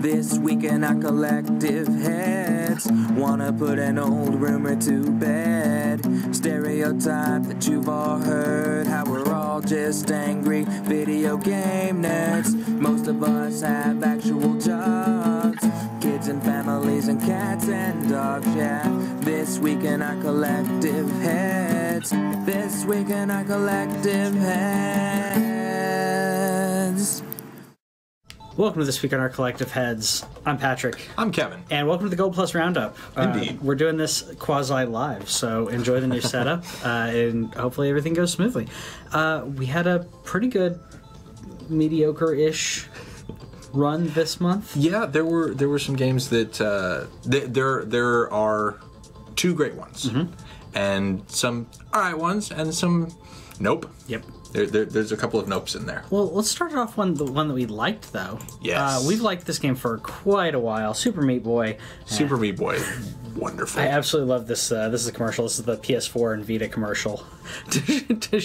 This week in our collective heads, wanna put an old rumor to bed. Stereotype that you've all heard, how we're all just angry video game nerds. Most of us have actual jobs, kids and families and cats and dogs, yeah. This week in our collective heads, this week in our collective heads. Welcome to This Week on Our Collective Heads. I'm Patrick. I'm Kevin. And welcome to the Gold Plus Roundup. Indeed. We're doing this quasi-live, so enjoy the new setup, and hopefully everything goes smoothly. We had a pretty good, mediocre-ish run this month. Yeah, there were some games that there are two great ones, and some alright ones, and some nope. Yep. There's a couple of nopes in there. Well, let's start off the one that we liked, though. Yes. We've liked this game for quite a while. Super Meat Boy. Super Meat Boy, wonderful. I absolutely love this. This is a commercial. This is the PS4 and Vita commercial to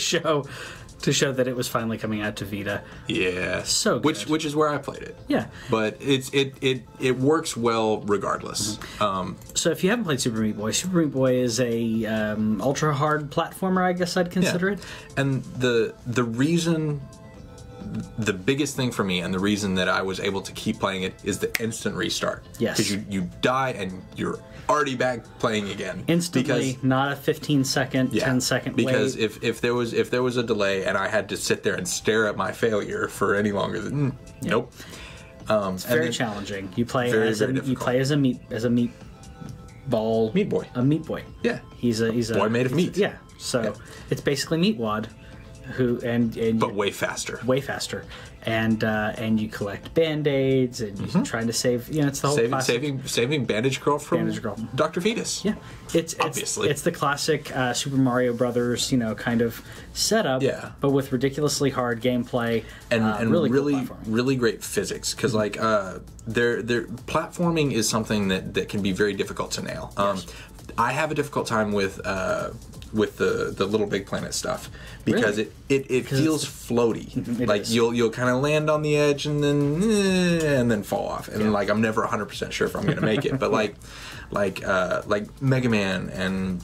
show that it was finally coming out to Vita. Yeah. So good. Which is where I played it. Yeah. But it works well regardless. So if you haven't played Super Meat Boy is a ultra hard platformer, I guess I'd consider it. And the reason, the biggest thing for me, and the reason that I was able to keep playing it, is the instant restart. Yes. Because you die and you're already back playing again instantly, not a 15-second, 10-second wait. Because if there was a delay and I had to sit there and stare at my failure for any longer than nope. It's very challenging. You play very, as a meat boy. A meat boy. Yeah. He's a boy made of meat. Yeah. So it's basically Meatwad, but way faster. Way faster. And you collect Band-Aids, and you're trying to save. It's the whole saving Bandage Girl from Dr. Fetus. Yeah, it's obviously it's the classic Super Mario Brothers, kind of setup. Yeah. But with ridiculously hard gameplay and really great physics, because their platforming is something that can be very difficult to nail. Yes. I have a difficult time with the Little Big Planet stuff, because it feels floaty. Like you'll kind of land on the edge and then fall off, and I'm never 100% sure if I'm going to make it. But like Mega Man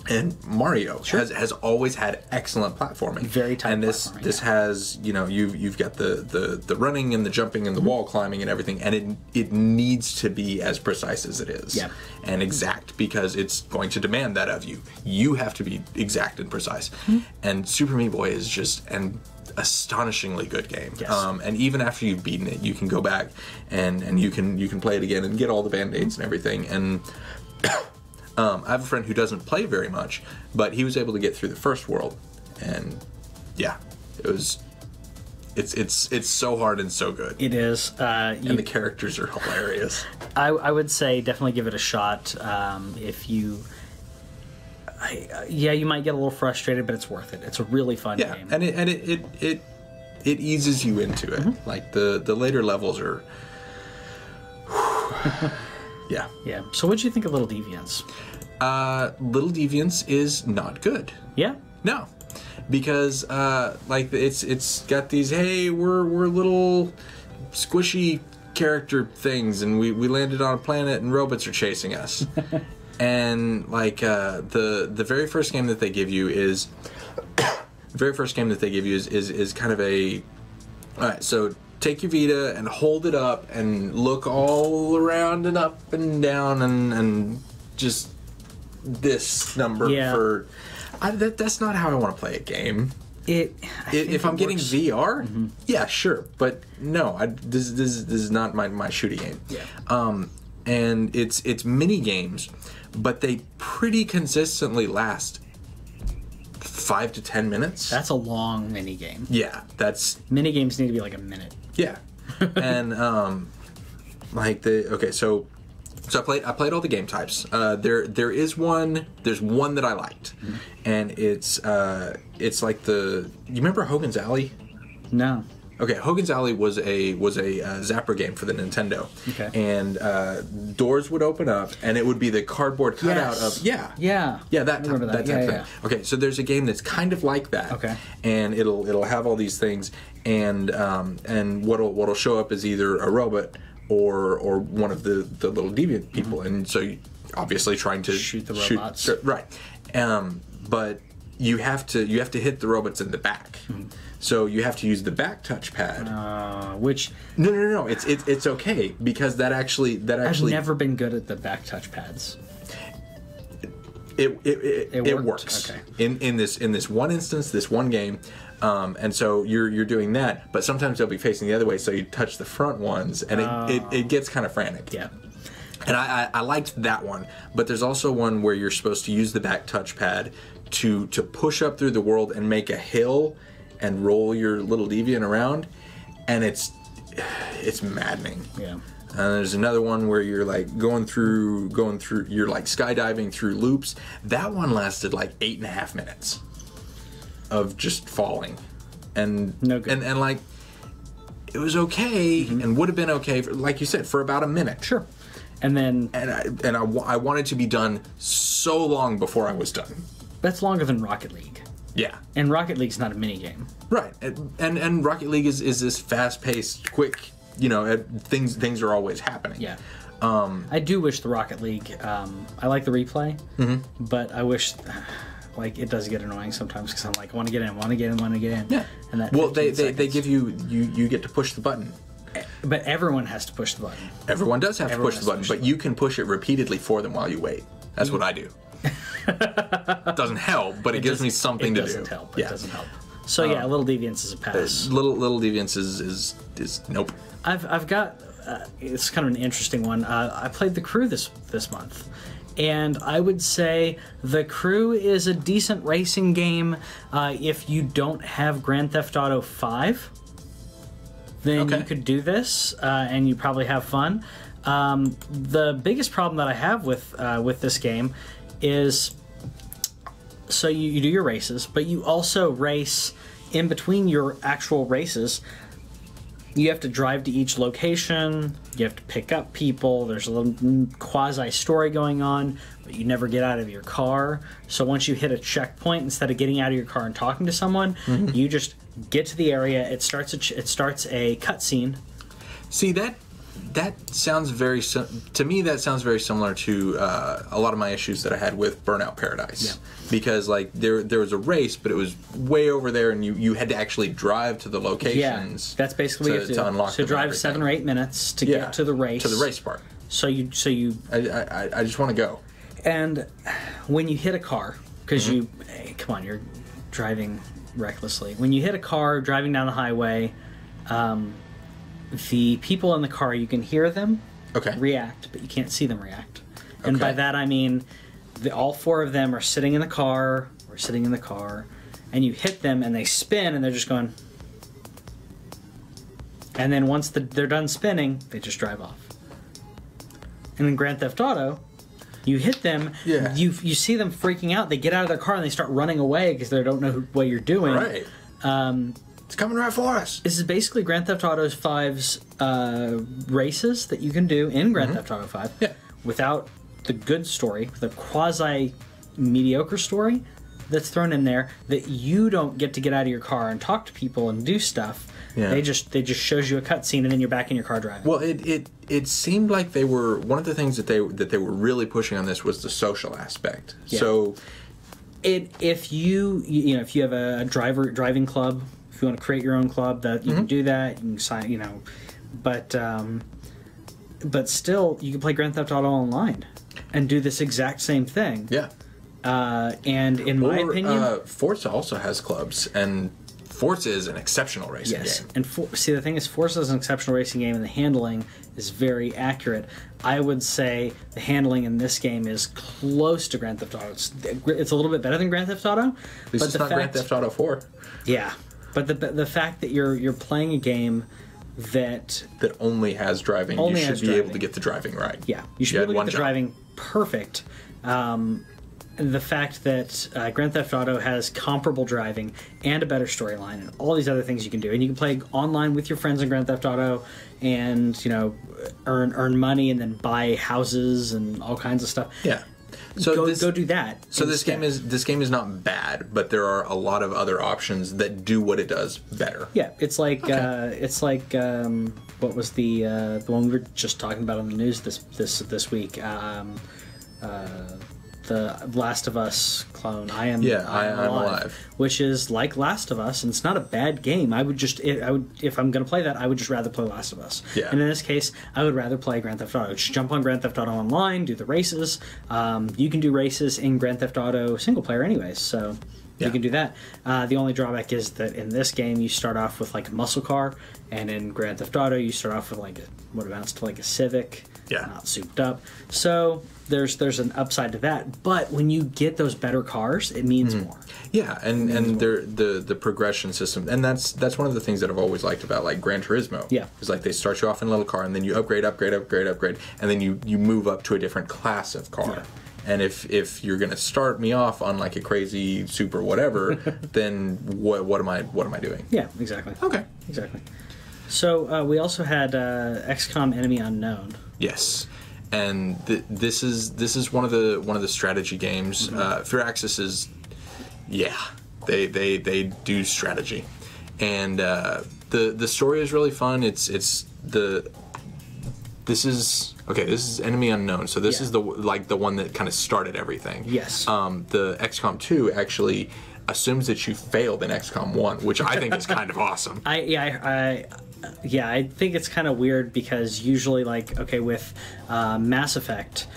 and Mario has always had excellent platforming. Very tight. And this has you've got the running and the jumping and the wall climbing and everything, and it needs to be as precise as it is. Yeah. And exact, because it's going to demand that of you. You have to be exact and precise. And Super Meat Boy is just an astonishingly good game. Yes. And even after you've beaten it, you can go back and you can play it again and get all the Band-Aids and everything. And I have a friend who doesn't play very much, but he was able to get through the first world, and it's so hard and so good. It is, and the characters are hilarious. I would say definitely give it a shot. If you, you might get a little frustrated, but it's worth it. It's a really fun game. And it eases you into it. Like the later levels are. Yeah. So what did you think of Little Deviants? Little Deviants is not good. Yeah. No, because it's got these we're little squishy character things, and we landed on a planet and robots are chasing us. And the very first game that they give you is kind of a all right. So take your Vita and hold it up and look all around and up and down and just this number for. That's not how I want to play a game. If I'm getting VR, yeah, sure, but no, this is not my shooting game. Yeah. And it's mini games, but they pretty consistently last 5 to 10 minutes. That's a long mini game. Yeah, that's mini games need to be like a minute. Yeah. And so I played all the game types. There's one that I liked, and it's like you remember Hogan's Alley? No. Okay, Hogan's Alley was a Zapper game for the Nintendo. Okay. And doors would open up, and it would be the cardboard cutout of that type thing. Okay, so there's a game that's kind of like that. Okay. And it'll have all these things, and what'll show up is either a robot or one of the little deviant people, and so you obviously trying to shoot the robots, right? But you have to hit the robots in the back, so you have to use the back touchpad. Which no, it's okay because that actually I've never been good at the back touchpads. It works okay. in this one instance, this one game, and so you're doing that. But sometimes they'll be facing the other way, so you touch the front ones, and it gets kind of frantic. Yeah. And I liked that one, but there's also one where you're supposed to use the back touchpad to push up through the world and make a hill and roll your little deviant around, and it's maddening. Yeah. And there's another one where you're like going through, you're like skydiving through loops. That one lasted like 8.5 minutes of just falling, and no good. And like it was okay, and would have been okay for, like you said, for about a minute. Sure. And then I wanted to be done so long before I was done. That's longer than Rocket League. Yeah. And Rocket League's not a mini game. Right. And Rocket League is this fast-paced, quick, things are always happening. Yeah. I do wish the Rocket League, I like the replay, but I wish, like, it does get annoying sometimes because I'm like, I want to get in, want to get in. Yeah. And that they give you get to push the button. But everyone has to push the button. Everyone does have to push the button, but you can push it repeatedly for them while you wait. That's what I do. It doesn't help, but it gives me something to do. It doesn't help. It doesn't help. So yeah, Little Deviants is a pass. Little Deviants is nope. I've got it's kind of an interesting one. I played The Crew this month, and I would say The Crew is a decent racing game if you don't have Grand Theft Auto 5. Then you could do this, and you probably have fun. The biggest problem that I have with this game is, so you do your races, but you also race in between your actual races. You have to drive to each location, you have to pick up people, there's a little quasi-story going on, but you never get out of your car. So once you hit a checkpoint, instead of getting out of your car and talking to someone, you just get to the area, it starts a cutscene. See, that sounds to me that sounds very similar to a lot of my issues that I had with Burnout Paradise. Yeah. Because like there was a race, but it was way over there, and you had to actually drive to the locations. Yeah, that's basically what you have to do. Unlock so drive 7 or 8 minutes to get to the race. To the race part. So you. I just want to go. And when you hit a car, because come on, you're driving recklessly. When you hit a car driving down the highway, the people in the car, you can hear them react, but you can't see them react. And by that I mean all 4 of them are sitting in the car, and you hit them and they spin and they're just going. And then once they're done spinning, they just drive off. And in Grand Theft Auto, you hit them, you see them freaking out, they get out of their car and they start running away because they don't know what you're doing. Right. It's coming right for us. This is basically Grand Theft Auto 5's races that you can do in Grand Theft Auto 5 without the good story, the quasi-mediocre story that's thrown in there that you don't get to get out of your car and talk to people and do stuff. Yeah. They just shows you a cutscene and then you're back in your car driving. Well, it seemed like they were, one of the things that they were really pushing on this was the social aspect. Yeah. So if you have a driving club, if you want to create your own club, that you can do that. You can sign, but still you can play Grand Theft Auto Online and do this exact same thing. Yeah. And in my opinion, Forza also has clubs, and Forza is an exceptional racing game. And see, the thing is, Forza is an exceptional racing game, and the handling is very accurate. I would say the handling in this game is close to Grand Theft Auto. It's a little bit better than Grand Theft Auto. At least it's not Grand Theft Auto 4. Yeah, but the fact that you're playing a game that only has driving, you should be able to get the driving right. Yeah, you should be able to get the driving perfect. The fact that Grand Theft Auto has comparable driving and a better storyline and all these other things you can do, and you can play online with your friends in Grand Theft Auto, and earn money and then buy houses and all kinds of stuff. Yeah, So go do that. So instead. this game is not bad, but there are a lot of other options that do what it does better. Yeah, it's like what was the one we were just talking about on the news this week? The Last of Us clone. I am alive, which is like Last of Us, and it's not a bad game. I would if I'm going to play that, I would just rather play Last of Us. Yeah. And in this case, I would rather play Grand Theft Auto. Just jump on Grand Theft Auto Online, do the races. You can do races in Grand Theft Auto single player, anyways. So. You can do that. The only drawback is that in this game you start off with like a muscle car, and in Grand Theft Auto you start off with like what amounts to like a Civic, not souped up. So there's an upside to that. But when you get those better cars, it means more. Yeah, and the progression system, and that's one of the things that I've always liked about like Gran Turismo. Yeah, is like they start you off in a little car, and then you upgrade, and then you move up to a different class of car. Yeah. And if you're gonna start me off on like a crazy super whatever, then what am I doing? Yeah, exactly. Okay, exactly. So we also had XCOM Enemy Unknown. Yes, and this is one of the strategy games. Firaxis is, they do strategy, and the story is really fun. This is Enemy Unknown. So this is the one that kind of started everything. Yes. The XCOM 2 actually assumes that you failed in XCOM 1, which I think is kind of awesome. I think it's kind of weird because usually with Mass Effect,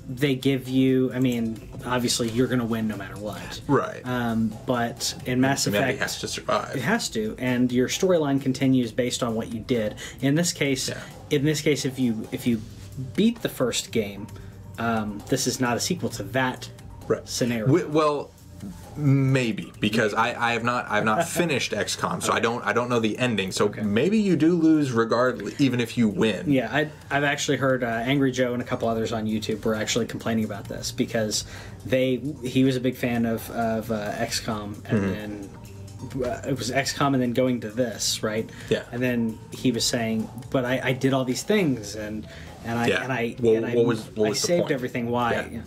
they give you, obviously you're going to win no matter what. Right. But in Mass Effect, it has to survive. It has to, and your storyline continues based on what you did. In this case, if you beat the first game, this is not a sequel to that scenario. Well, maybe, because I have not finished XCOM, so I don't know the ending. So maybe you do lose regardless, even if you win. Yeah, I've actually heard Angry Joe and a couple others on YouTube were actually complaining about this because he was a big fan of XCOM, and then it was XCOM and then going to this, right? Yeah. And then he was saying, but I did all these things and I saved everything. Why? Yeah.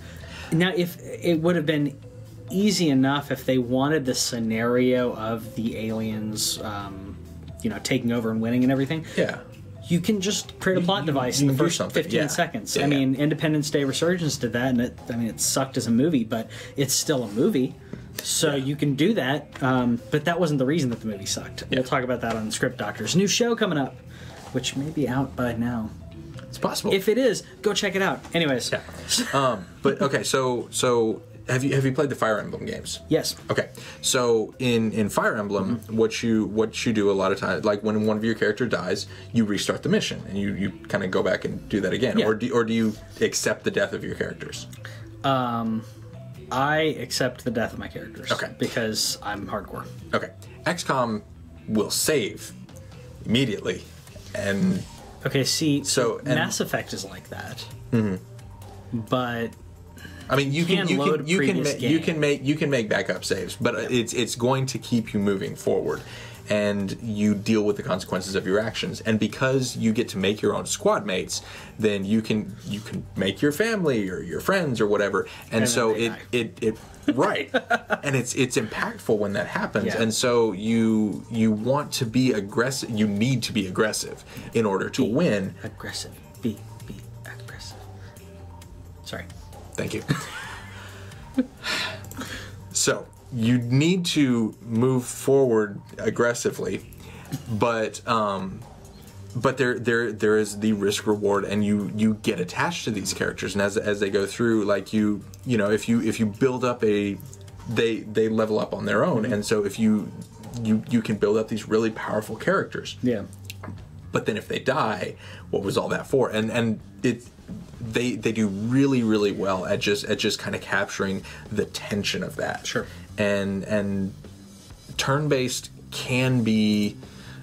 Now, if it would have been easy enough if they wanted the scenario of the aliens, taking over and winning and everything. Yeah. You can just create a plot device in the first 15 seconds. Yeah, Independence Day Resurgence did that, and it sucked as a movie, but it's still a movie. So you can do that, but that wasn't the reason that the movie sucked. We'll talk about that on Script Doctors. New show coming up, which may be out by now. It's possible. If it is, go check it out. Anyways. Yeah. But okay, so have you played the Fire Emblem games? Yes. Okay. So in Fire Emblem, what you do a lot of times, like when one of your character dies, you restart the mission and you kind of go back and do that again. Yeah. Or do you accept the death of your characters? I accept the death of my characters. Okay. Because I'm hardcore. Okay. XCOM will save immediately, and okay. See, Mass Effect is like that. But you can make backup saves, but it's going to keep you moving forward, and you deal with the consequences of your actions. And because you get to make your own squad mates, then you can make your family or your friends or whatever. And so it right, and it's impactful when that happens. Yeah. And so you want to be aggressive. You need to be aggressive in order to win. Aggressive. Be aggressive. Sorry. Thank you. So you need to move forward aggressively, but there is the risk reward, and you get attached to these characters, and as they go through, like if you build up they level up on their own, and so if you can build up these really powerful characters. Yeah. But then if they die, what was all that for? And they do really, really well at just kind of capturing the tension of that. Sure. And turn-based can be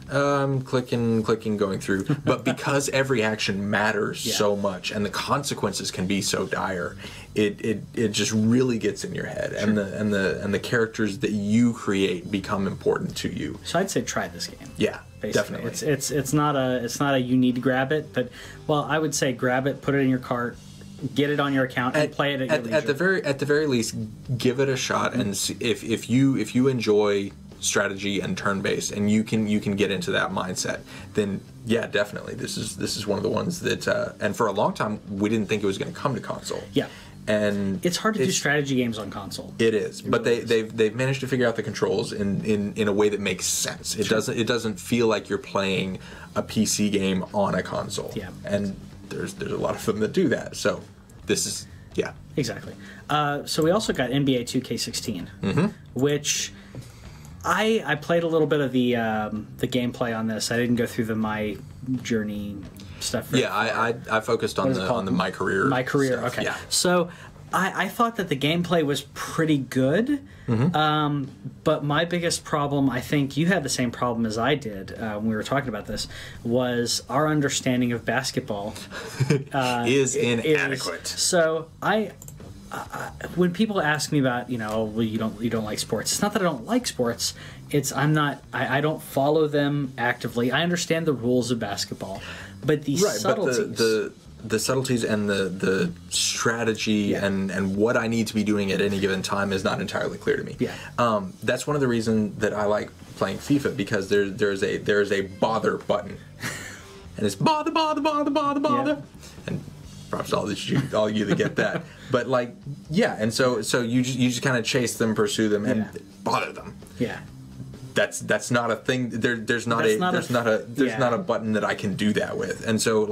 clicking, going through, but because every action matters so much and the consequences can be so dire, it just really gets in your head. Sure. and the characters that you create become important to you. So I'd say try this game. Yeah. Basically. Definitely. It's not a you need to grab it, but I would say grab it, put it in your cart, get it on your account and play it at your leisure. At the very least, give it a shot and see if you enjoy strategy and turn-based and you can get into that mindset, then yeah, definitely this is one of the ones that and for a long time we didn't think it was going to come to console. Yeah. And it's hard to do strategy games on console. It is, but they've managed to figure out the controls in a way that makes sense. It doesn't feel like you're playing a PC game on a console. Yeah, and there's a lot of them that do that. So this is exactly. So we also got NBA 2K16, which I played a little bit of the gameplay on this. I didn't go through the My Journey stuff. I focused on the My Career. My Career, stuff. okay. Yeah. So I thought that the gameplay was pretty good, but my biggest problem, I think you had the same problem as I did when we were talking about this, was our understanding of basketball is inadequate. So when people ask me about, you don't like sports, it's not that I don't like sports. It's I don't follow them actively. I understand the rules of basketball, but the subtleties. But the subtleties and the strategy and what I need to be doing at any given time is not entirely clear to me. Yeah. That's one of the reasons that I like playing FIFA, because there's a bother button, and it's bother. Yeah. And props to all you that get that. But and so you just kind of chase them, pursue them, and bother them. Yeah. That's not a thing. There's not a button that I can do that with. And so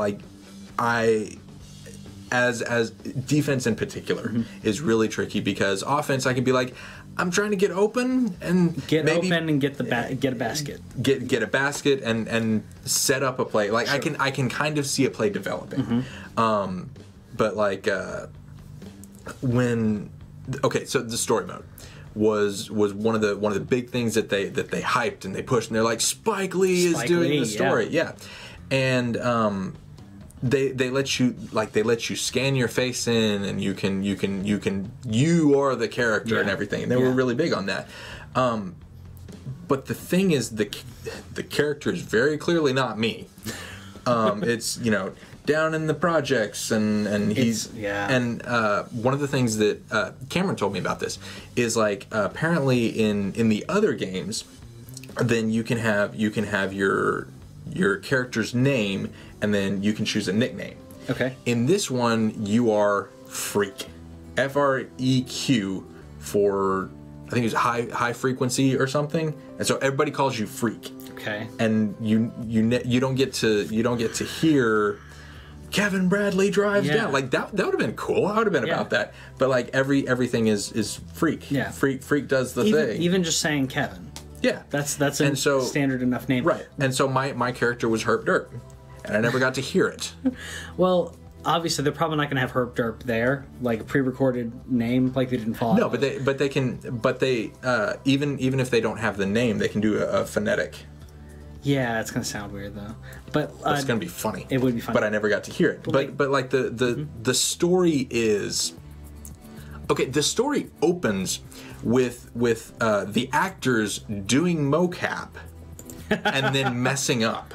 as defense in particular is really tricky, because offense I can be like, I'm trying to get open and get a basket. Get a basket and set up a play. Sure. I can kind of see a play developing. But so the story mode was one of the big things that they hyped and they pushed, and they're like, Spike Lee is doing the story. Yeah. And they let you scan your face in, and you are the character and everything. And they were really big on that. But the thing is, the character is very clearly not me. It's down in the projects, and he's and one of the things that Cameron told me about this is apparently in the other games, then you can have your character's name, and then you can choose a nickname. Okay. In this one, you are Freak, FREQ, for I think it was high frequency or something, and so everybody calls you Freak. Okay. And you don't get to hear Kevin Bradley drives down. That would have been cool. I would have been about that. But everything is Freak. Yeah. Freak does the thing. Even just saying Kevin. Yeah. That's a standard enough name. Right. And so my character was Herp Derp, and I never got to hear it. Well, obviously they're probably not going to have Herp Derp there, like a pre-recorded name, like they didn't follow. No, but they even if they don't have the name, they can do a phonetic. Yeah, it's going to sound weird though. But it's going to be funny. It would be funny. But I never got to hear it. But the story is okay. The story opens with the actors doing mocap and then messing up,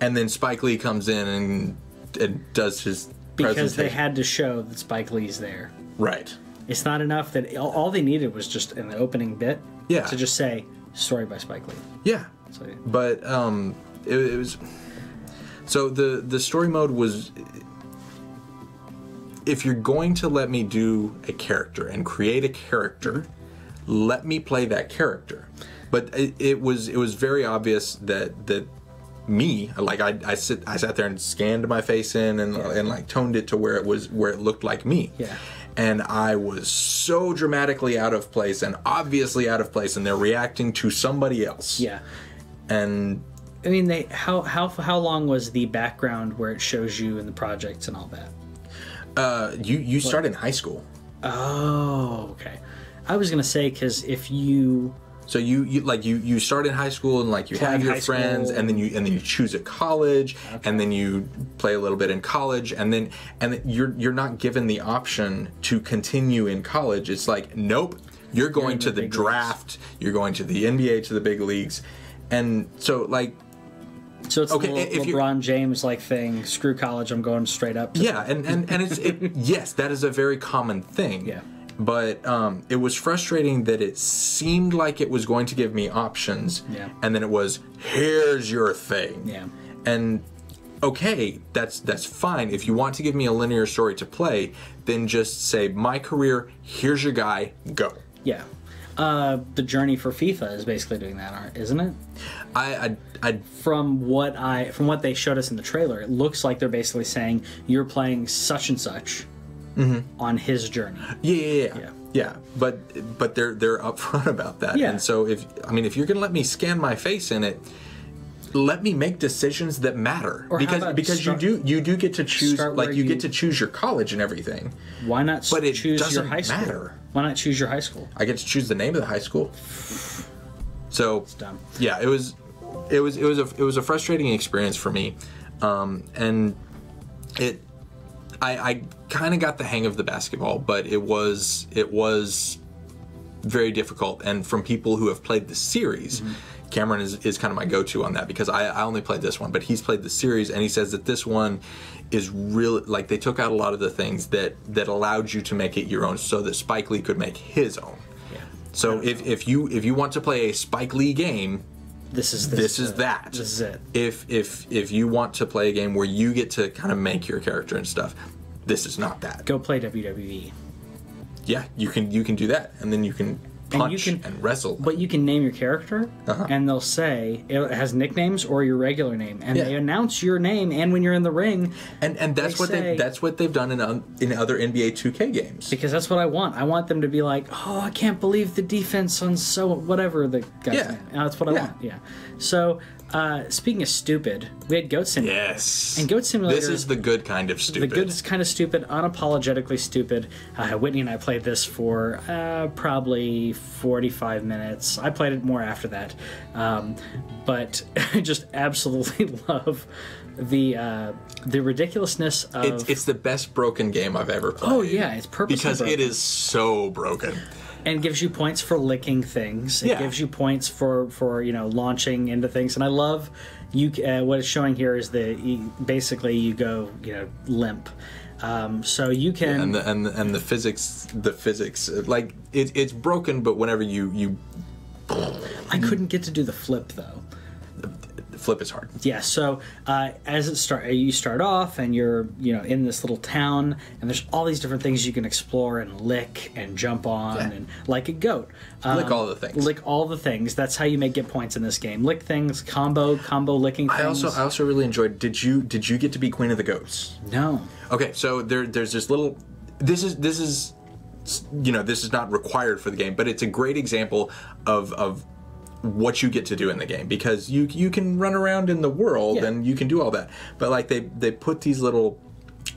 and then Spike Lee comes in and does his because they had to show that Spike Lee's there. Right. It's not enough that all they needed was just in the opening bit. Yeah. To just say story by Spike Lee. Yeah. So, but it was so the story mode was, if you're going to let me do a character and create a character, let me play that character. But it was very obvious that me, I sat there and scanned my face in and toned it to where it looked like me. Yeah. And I was so dramatically out of place and obviously out of place, and they're reacting to somebody else. Yeah. And I mean, how long was the background where it shows you in the projects and all that? You start in high school. Oh, okay. I was gonna say, because if you you start in high school and you have your friends, and then you choose a college, and then you play a little bit in college, and you're not given the option to continue in college. It's nope, you're going to the draft, you're going to the NBA, to the big leagues. And so So it's Okay, a little LeBron James like thing. Screw college, I'm going straight up. Yeah, and yes, that is a very common thing. Yeah. But it was frustrating that it seemed like it was going to give me options, Yeah. and then it was, here's your thing. Yeah. And okay, that's fine. If you want to give me a linear story to play, then just say, my career, here's your guy, go. Yeah. The journey for FIFA is basically doing that, isn't it? From what they showed us in the trailer, it looks like they're basically saying you're playing such and such on his journey. Yeah. But they're upfront about that. Yeah. And so if you're gonna let me scan my face in it, let me make decisions that matter. Or because you do get to choose, like you get to choose your college and everything. Why not But it choose your doesn't high school? matter. Why not choose your high school? I get to choose the name of the high school. So It's dumb. yeah, it was a frustrating experience for me, and I kind of got the hang of the basketball, but it was very difficult. And from people who have played the series, Cameron is kind of my go-to on that, because I only played this one, but he's played the series, and he says that this one is really, like, they took out a lot of the things that allowed you to make it your own, so that Spike Lee could make his own. Yeah. So if you want to play a Spike Lee game, This is that. This is it. If you want to play a game where you get to kind of make your character and stuff, this is not that. Go play WWE. Yeah, you can do that, and then you can punch and wrestle. But you can name your character, and they'll say it has nicknames or your regular name, and they announce your name. And when you're in the ring, and that's what they've done in other NBA 2K games. Because that's what I want. I want them to be like, oh, I can't believe the defense on whatever the guy's name. And that's what I want. Yeah. So speaking of stupid, we had Goat Simulator. Yes. And Goat Simulator. This is the good kind of stupid. The good is kind of stupid, unapologetically stupid. Whitney and I played this for probably 45 minutes. I played it more after that. But I just absolutely love the ridiculousness of... It's the best broken game I've ever played. Oh, yeah, it's purposely because broken. it is so broken. And gives you points for licking things. It gives you points for launching into things. And I love what it's showing here is basically you go limp. So you can and the physics like it's broken, but whenever you I couldn't get to do the flip though. Flip is hard. Yeah, so as you start off and you're in this little town, and there's all these different things you can explore and lick and jump on and like a goat. Lick all the things. Lick all the things. That's how you get points in this game. Lick things, combo licking things. I also really enjoyed. Did you get to be Queen of the Goats? No. Okay, so there's this little. This is not required for the game, but it's a great example of what you get to do in the game, because you can run around in the world and you can do all that, but like they put these little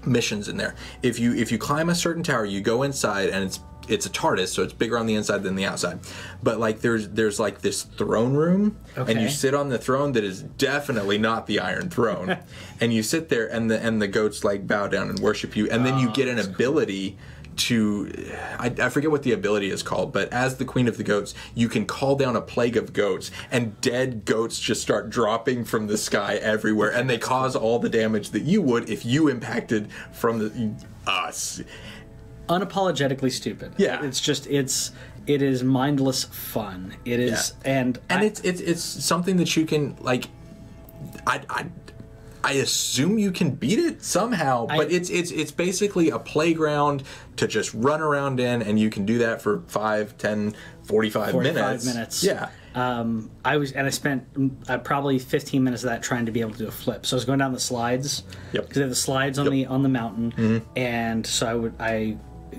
missions in there. If you climb a certain tower, you go inside, and it's a TARDIS, so it's bigger on the inside than the outside, but like there's like this throne room, and you sit on the throne that is definitely not the Iron Throne, and you sit there, and the goats like bow down and worship you, and then you get an ability to, I forget what the ability is called, but as the Queen of the Goats, you can call down a plague of goats, and dead goats just start dropping from the sky everywhere, and they cause all the damage that you would if you impacted from us. Unapologetically stupid. Yeah. It is mindless fun. It is, and it's something that you can like. I assume you can beat it somehow, but it's basically a playground to just run around in, and you can do that for 5, 10, 45 minutes. Yeah. I spent probably 15 minutes of that trying to be able to do a flip. So I was going down the slides. Yep. Because they have the slides on the mountain, and so I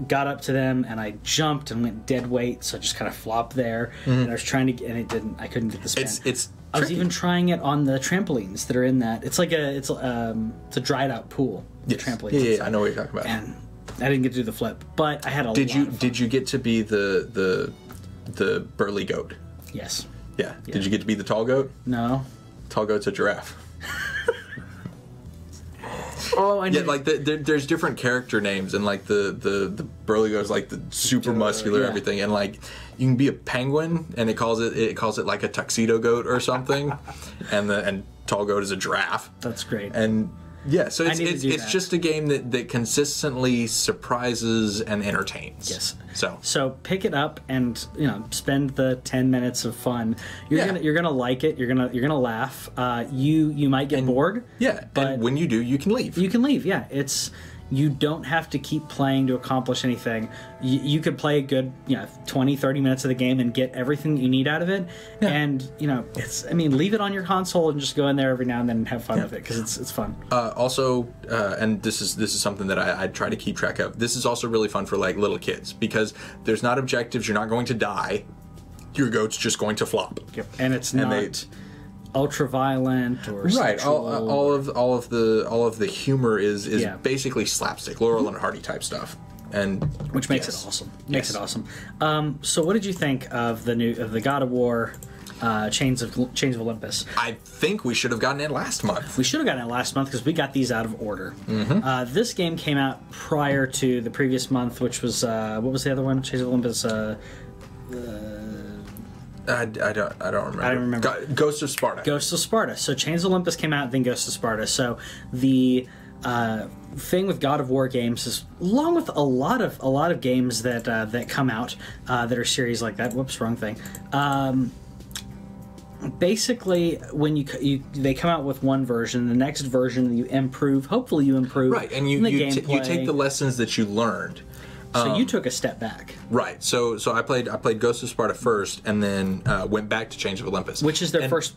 got up to them, and I jumped and went dead weight, so I just kind of flopped there. And I was trying to, and it didn't. I couldn't get the spin. It's I was even trying it on the trampolines that are in that. It's like it's a dried out pool. Yes. Trampolines. Yeah, I know what you're talking about. And I didn't get to do the flip, but I had a lot of fun. Did you get to be the burly goat? Yes. Yeah. Did you get to be the tall goat? No. Tall goat's a giraffe. Oh, I know. Yeah, like there's different character names, and like the burly goat's like the super muscular everything, and like you can be a penguin, and it calls it like a tuxedo goat or something, and tall goat is a giraffe. That's great. And yeah, so it's that. just a game that consistently surprises and entertains. Yes. So pick it up and spend the 10 minutes of fun. You're gonna like it. You're gonna laugh. You might get bored. Yeah, but and when you do, you can leave. You can leave. Yeah, you don't have to keep playing to accomplish anything. You could play a good 20, 30 minutes of the game and get everything that you need out of it. Yeah. And leave it on your console and just go in there every now and then and have fun with it, because it's fun. Also, and this is something that I try to keep track of. This is also really fun for like little kids, because there's not objectives. You're not going to die. Your goat's just going to flop. Yep. And it's not ultra violent or right. All of the humor is basically slapstick, Laurel and Hardy type stuff, and which makes it awesome. Makes it awesome. So what did you think of the God of War Chains of Olympus? I think we should have gotten it last month. We should have gotten it last month because we got these out of order. Mm-hmm. This game came out prior to the previous month, which was what was the other one? Chains of Olympus. I don't remember. I don't remember. Ghost of Sparta. Ghost of Sparta. So Chains of Olympus came out, then Ghost of Sparta. So the thing with God of War games is, along with a lot of games that come out that are series like that. Whoops, wrong thing. Basically, when they come out with one version, the next version you improve. Hopefully, you improve. Right, and you take the lessons that you learned. So you took a step back, right? So I played Ghost of Sparta first, and then went back to Chains of Olympus, which is their first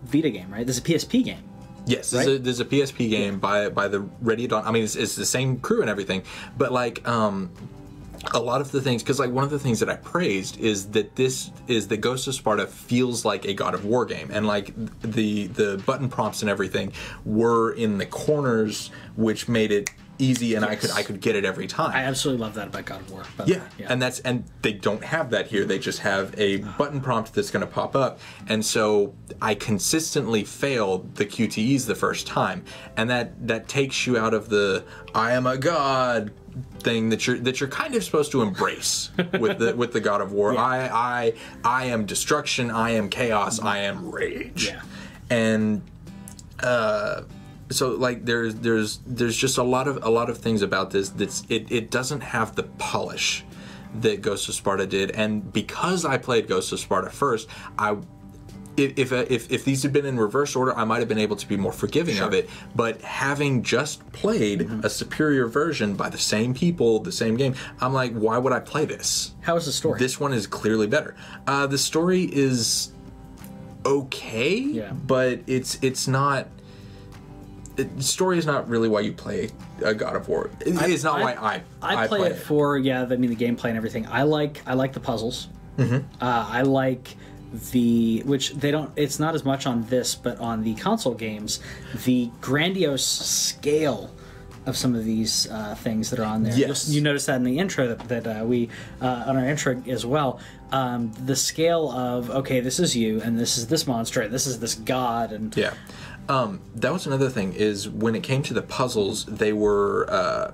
Vita game, right? This is a PSP game. Yes, right? There's a PSP game by the Ready at Dawn. I mean, it's the same crew and everything, but like a lot of the things, because like one of the things that I praised is that the Ghost of Sparta feels like a God of War game, and like the button prompts and everything were in the corners, which made it easy, and I could get it every time. I absolutely love that about God of War. Yeah, and they don't have that here. They just have a button prompt that's going to pop up, and so I consistently failed the QTEs the first time, and that takes you out of the I am a god thing that you're kind of supposed to embrace with the God of War. Yeah. I am destruction. I am chaos. I am rage. Yeah, and so like there's just a lot of things about this it doesn't have the polish that Ghost of Sparta did, and because I played Ghost of Sparta first, if these had been in reverse order, I might have been able to be more forgiving of it. But having just played a superior version by the same people, the same game, I'm like, why would I play this? How is the story? This one is clearly better. The story is okay, but it's not. The story is not really why you play a God of War. It's not why I play it for the gameplay and everything. I like the puzzles. Mm-hmm. I like which they don't. It's not as much on this, but on the console games, the grandiose scale of some of these things that are on there. Yes. You notice that in the intro that we on our intro as well. The scale of this is you, and this is this monster, and this is this god, and that was another thing, is when it came to the puzzles, they were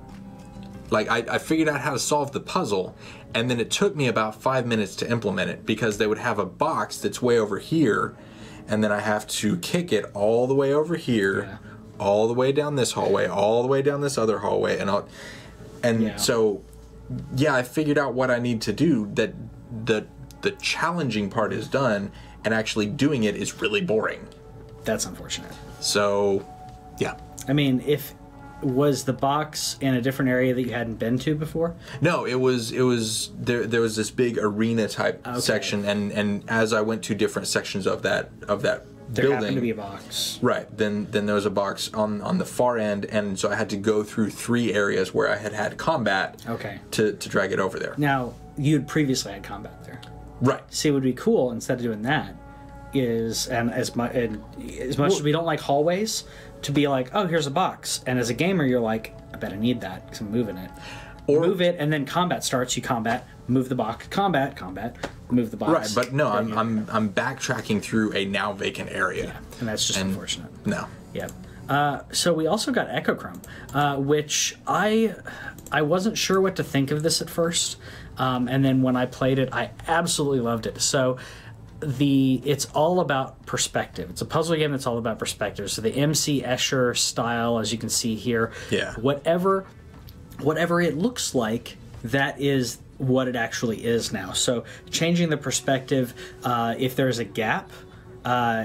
I figured out how to solve the puzzle, and then it took me about 5 minutes to implement it, because they would have a box that's way over here, and then I have to kick it all the way over here, all the way down this hallway, all the way down this other hallway, so I figured out what I need to do. That the challenging part is done, and actually doing it is really boring. That's unfortunate. So, yeah. I mean, was the box in a different area that you hadn't been to before? No, it was there was this big arena type section, and as I went to different sections of that there building, happened to be a box. Right. Then there was a box on the far end, and so I had to go through 3 areas where I had combat. Okay. To drag it over there. Now, you'd previously had combat there. Right. See, it would be cool, instead of doing that, as much as we don't like hallways, to be like, oh, here's a box, and as a gamer you're like, I bet I need that because I'm moving it, or move it, and then combat starts. You combat, move the box, combat, move the box. Right, but no, I'm backtracking through a now vacant area, and that's just unfortunate. No. Yeah. So we also got Echochrome, which I wasn't sure what to think of this at first, and then when I played it, I absolutely loved it. So it's all about perspective. It's a puzzle game that's all about perspective. So the MC Escher style, as you can see here, whatever it looks like, that is what it actually is now. So changing the perspective, if there's a gap,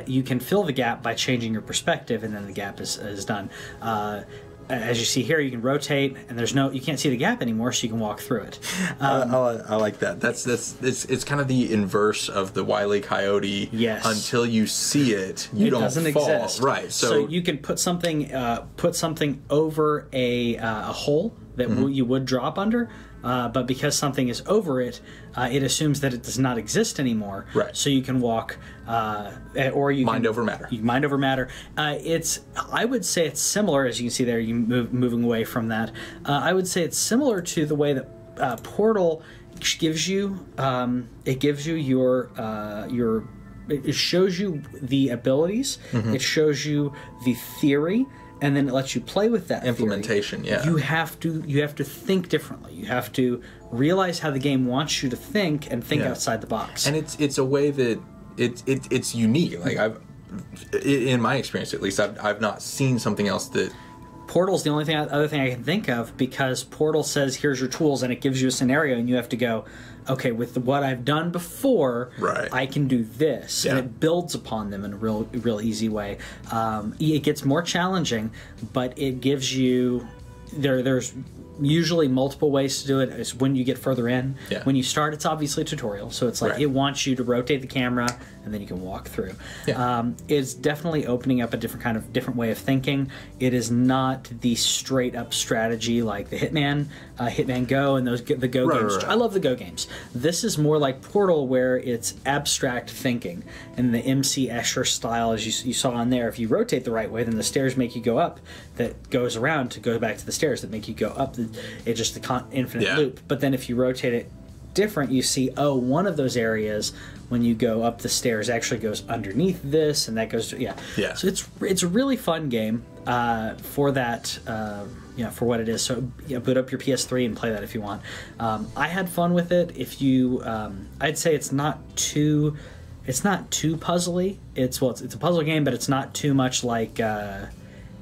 you can fill the gap by changing your perspective, and then the gap is done. As you see here, you can rotate, and you can't see the gap anymore, so you can walk through it. I like that. It's kind of the inverse of the Wile E. Coyote. Yes. Until you see it, you don't doesn't fall. Exist. Right. So you can put something over a hole that you would drop under. But because something is over it, it assumes that it does not exist anymore. Right. So you can walk, or you mind over matter. You mind over matter. I would say it's similar, as you can see there. You moving away from that. I would say it's similar to the way that Portal gives you. It gives you your. It shows you the abilities. It shows you the theory. And then it lets you play with that implementation. Theory. You have to think differently. You have to realize how the game wants you to think and think outside the box. And it's a way that it's unique. Like in my experience at least, I've not seen something else that. Portal's the only other thing I can think of, because Portal says here's your tools and it gives you a scenario and you have to go, okay, with what I've done before, I can do this, and it builds upon them in a real easy way. It gets more challenging, but it gives you there's usually multiple ways to do it. It's when you get further in. When you start, it's obviously a tutorial, so it's like it wants you to rotate the camera and then you can walk through. It's definitely opening up a different way of thinking. It is not the straight up strategy like the Hitman Go, and the Go games. I love the Go games. This is more like Portal, where it's abstract thinking, and the MC Escher style, as you saw on there. If you rotate the right way, then the stairs make you go up. That goes around to go back to the stairs that make you go up. It's just the infinite loop. But then if you rotate it different, you see, one of those areas when you go up the stairs actually goes underneath this, and that goes to So it's a really fun game for that. For what it is. So boot up your PS3 and play that if you want. I had fun with it. If you, I'd say it's not too puzzly. It's a puzzle game, but it's not too much like.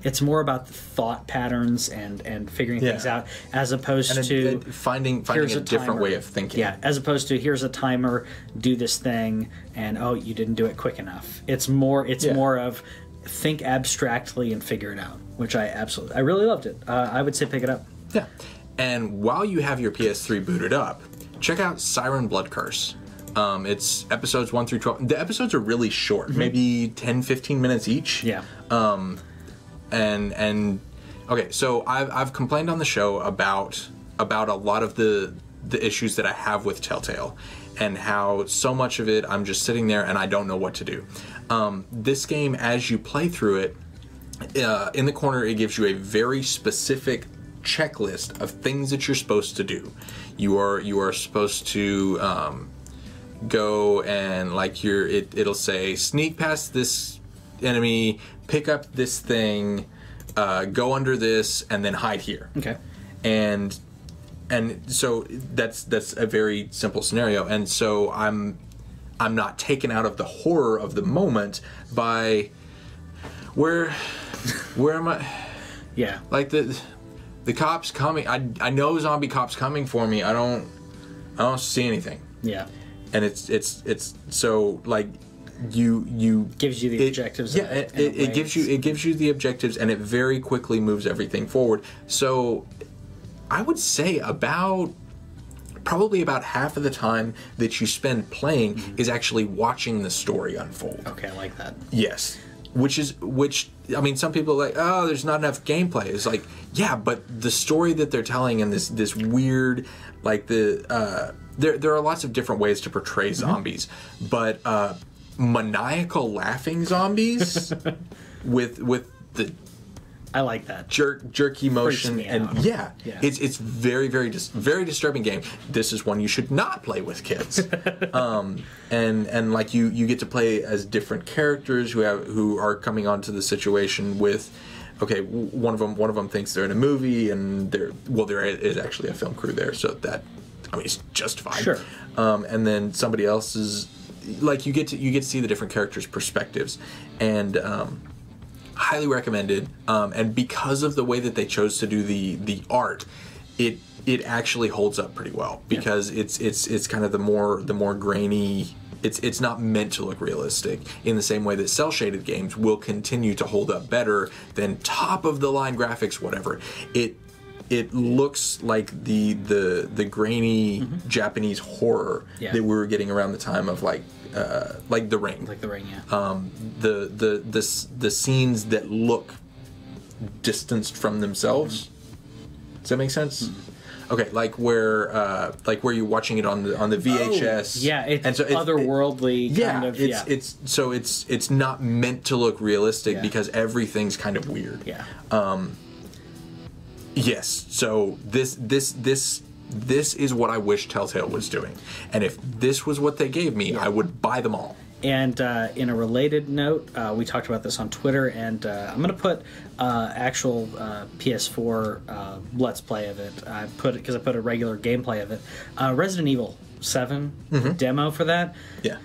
It's more about the thought patterns and figuring things out, as opposed to finding a different way of thinking. As opposed to here's a timer, do this thing, and you didn't do it quick enough. It's more of think abstractly and figure it out, which I really loved it. I would say pick it up. Yeah. And while you have your PS3 booted up, check out Siren Blood Curse. It's episodes 1 through 12. The episodes are really short, maybe 10-15 minutes each. And okay, so I've complained on the show about a lot of the issues that I have with Telltale, and how so much of it I'm just sitting there and I don't know what to do. This game, as you play through it, in the corner it gives you a very specific checklist of things that you're supposed to do. You are supposed to go and it'll say sneak past this enemy, pick up this thing, go under this, and then hide here. Okay. And so that's a very simple scenario, and so I'm not taken out of the horror of the moment by where am I? Yeah. Like the cops coming. I know zombie cops coming for me. I don't see anything. Yeah. And it's so like you gives you the objectives. Yeah, it gives you the objectives, and it very quickly moves everything forward. So I would say probably about half of the time that you spend playing is actually watching the story unfold. Okay, I like that. Yes. Which I mean, some people are like, oh, there's not enough gameplay. It's like, yeah, but the story that they're telling, and this weird, like there are lots of different ways to portray zombies, but maniacal laughing zombies with the I like that jerky motion, and it's very very disturbing game. This is one you should not play with kids. And like you get to play as different characters who are coming onto the situation with. Okay, one of them thinks they're in a movie, and there is actually a film crew there, so that, I mean, it's just fine. Sure. And then somebody else is like you get to see the different characters' perspectives, and highly recommended. And because of the way that they chose to do the art, it actually holds up pretty well, because it's kind of the more grainy. It's not meant to look realistic in the same way that cell shaded games will continue to hold up better than top of the line graphics, whatever. It looks like the grainy Japanese horror that we were getting around the time of like The Ring. Like The Ring, yeah. The scenes that look distanced from themselves. Does that make sense? Okay, like where you're watching it on the VHS. Yeah, it's otherworldly kind of. It's not meant to look realistic because everything's kind of weird. Yeah. Yes. So this is what I wish Telltale was doing, and if this was what they gave me, I would buy them all. And in a related note, we talked about this on Twitter, and I'm going to put actual PS4 Let's Play of it. I put a regular gameplay of it. Resident Evil 7 demo for that. Yeah.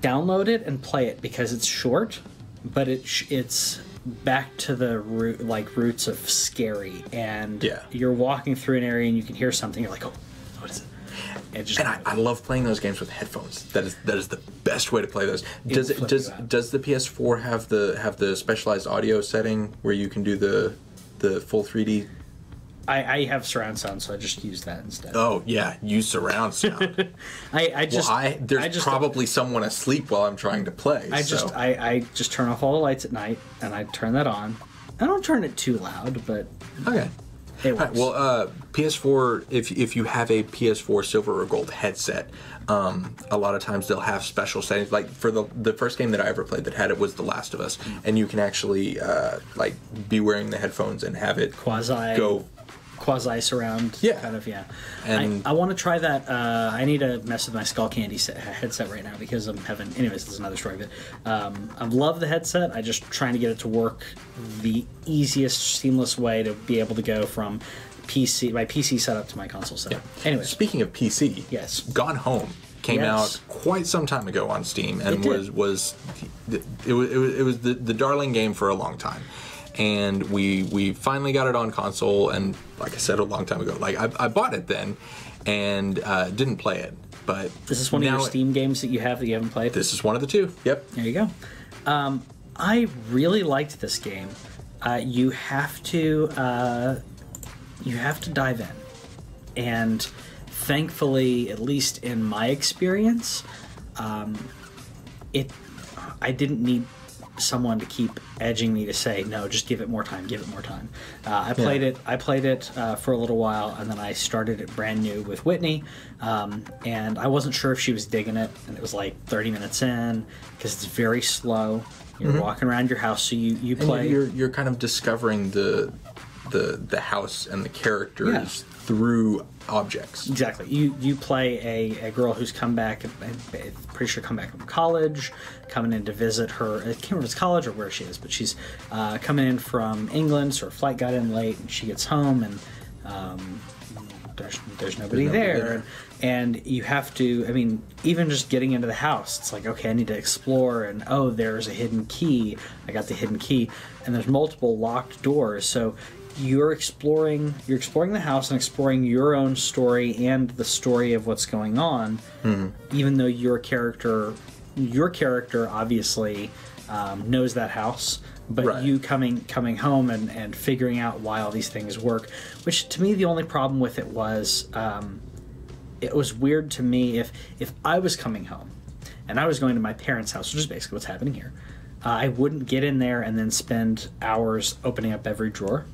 Download it and play it, because it's short, but it's back to the roots of scary. And you're walking through an area and you can hear something. You're like, oh, what is it? And I love playing those games with headphones. That is the best way to play those. Does the PS4 have the specialized audio setting where you can do the full 3D? I have surround sound, so I just use that instead. Oh yeah, use surround sound. There's probably someone asleep while I'm trying to play. I just turn off all the lights at night and I turn that on. I don't turn it too loud, but okay. It works. Right, well, PS4, if you have a PS4 silver or gold headset, a lot of times they'll have special settings. Like for the first game that I ever played that had it was The Last of Us, and you can actually be wearing the headphones and have it quasi surround kind of. And I want to try that. I need to mess with my Skull Candy headset right now, because I'm having, anyways, this is another story, but I love the headset. I'm just trying to get it to work the easiest seamless way to be able to go from my PC setup to my console setup. Anyway, speaking of PC, yes, Gone Home came out quite some time ago on Steam, and it was the darling game for a long time. And we finally got it on console, and like I said a long time ago, like I bought it then and didn't play it. But is this one of your Steam games that you haven't played? This is one of the two. Yep. There you go. I really liked this game. You have to dive in, and thankfully, at least in my experience, I didn't need someone to keep edging me to say no, just give it more time. I played it for a little while, and then I started it brand new with Whitney, and I wasn't sure if she was digging it, and it was like 30 minutes in, because it's very slow. You're walking around your house, so you play. You're kind of discovering the house and the characters through objects. Exactly. You play a girl who's come back, I'm pretty sure come back from college, coming in to visit her. I can't remember if it's college or where she is, but she's coming in from England, so her flight got in late, and she gets home, and there's nobody there. And you have to, even just getting into the house, it's like, okay, I need to explore, and oh, there's a hidden key. I got the hidden key, and there's multiple locked doors, so you're exploring the house and exploring your own story and the story of what's going on, even though your character obviously knows that house, but you coming home and figuring out why all these things work, which to me the only problem with it was it was weird to me if I was coming home and I was going to my parents' house, which is basically what's happening here, I wouldn't get in there and then spend hours opening up every drawer.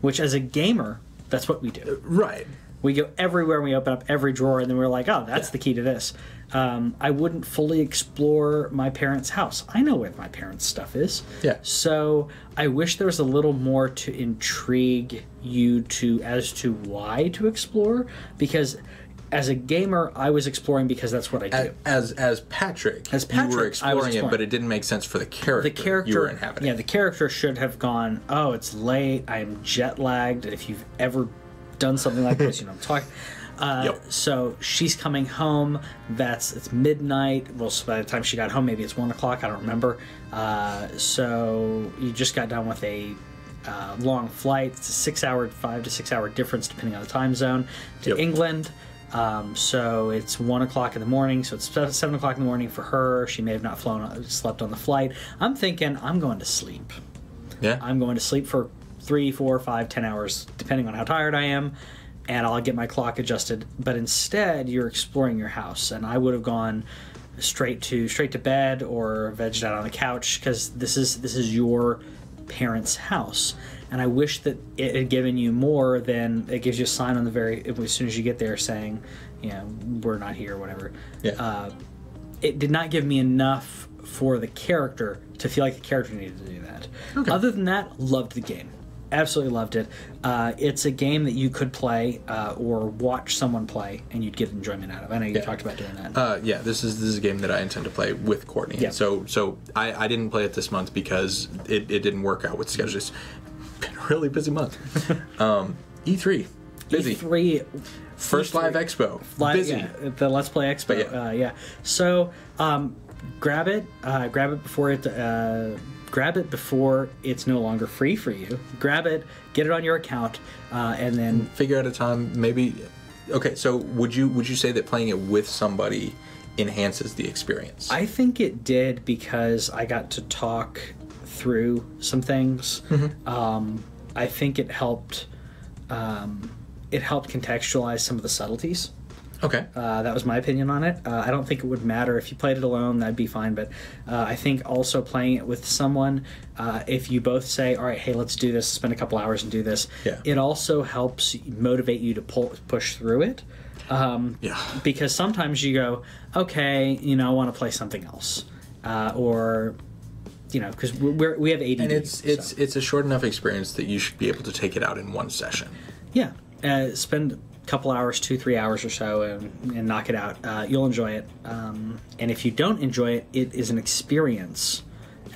Which, as a gamer, that's what we do. Right. We go everywhere and we open up every drawer, and then we're like, oh, that's the key to this. I wouldn't fully explore my parents' house. I know where my parents' stuff is. Yeah. So I wish there was a little more to intrigue you as to why to explore, because as a gamer, I was exploring because that's what I do. As Patrick, you were exploring it, but it didn't make sense for the character you were inhabiting. Yeah, the character should have gone, oh, it's late, I'm jet lagged, and if you've ever done something like this, you know what I'm talking. So she's coming home. It's midnight. Well, so by the time she got home, maybe it's 1 o'clock. I don't remember. So you just got done with a long flight. It's a 5 to 6 hour difference depending on the time zone to England. So it's 1 o'clock in the morning. So it's 7 o'clock in the morning for her. She may have not slept on the flight. I'm thinking I'm going to sleep. Yeah. I'm going to sleep for 3, 4, 5, 10 hours, depending on how tired I am, and I'll get my clock adjusted. But instead, you're exploring your house, and I would have gone straight to bed or vegged out on the couch because this is your parents' house. And I wish that it had given you more than it gives you a sign on as soon as you get there saying, we're not here or whatever. Yeah. It did not give me enough for the character to feel like the character needed to do that. Okay. Other than that, loved the game. Absolutely loved it. It's a game that you could play or watch someone play, and you'd get enjoyment out of. I know you talked about doing that. This is a game that I intend to play with Courtney. Yeah. So I didn't play it this month because it didn't work out with schedules. It's been a really busy month. E3, busy. E3, first live expo, busy. Yeah, the Let's Play Expo. So grab it before it's no longer free for you. Grab it, get it on your account, and then figure out a time. Maybe. Okay, so would you say that playing it with somebody enhances the experience? I think it did because I got to talk through some things. Mm-hmm. I think it helped. It helped contextualize some of the subtleties. Okay. That was my opinion on it. I don't think it would matter if you played it alone, that'd be fine. But I think also playing it with someone, if you both say, all right, hey, let's do this, spend a couple hours and do this, it also helps motivate you to push through it. Because sometimes you go, okay, I want to play something else. Or, because we have ADD. And it's a short enough experience that you should be able to take it out in one session. Yeah. Spend couple hours, 2-3 hours or so, and knock it out. You'll enjoy it. And if you don't enjoy it, it is an experience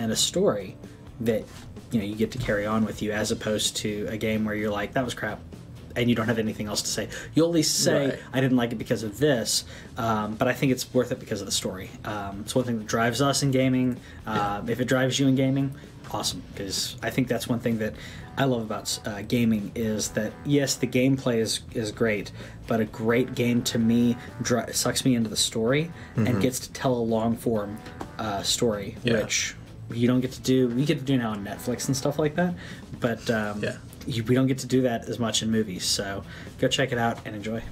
and a story that you get to carry on with you, as opposed to a game where you're like, that was crap, and you don't have anything else to say. You'll at least say, I didn't like it because of this, but I think it's worth it because of the story. It's one thing that drives us in gaming. If it drives you in gaming, awesome, because I think that's one thing that I love about gaming is that, yes, the gameplay is great, but a great game to me sucks me into the story and gets to tell a long-form story, which you don't get to do. We get to do now on Netflix and stuff like that, but we don't get to do that as much in movies, so go check it out and enjoy.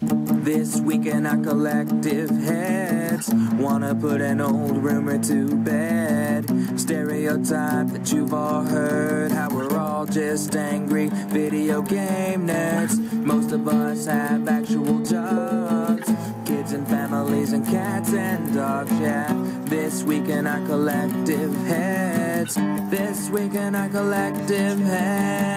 This weekend our collective heads wanna put an old rumor to bed. Stereotype that you've all heard, how we're all just angry video game nerds. Most of us have actual jobs, kids and families and cats and dogs, This weekend our collective heads. This weekend our collective heads.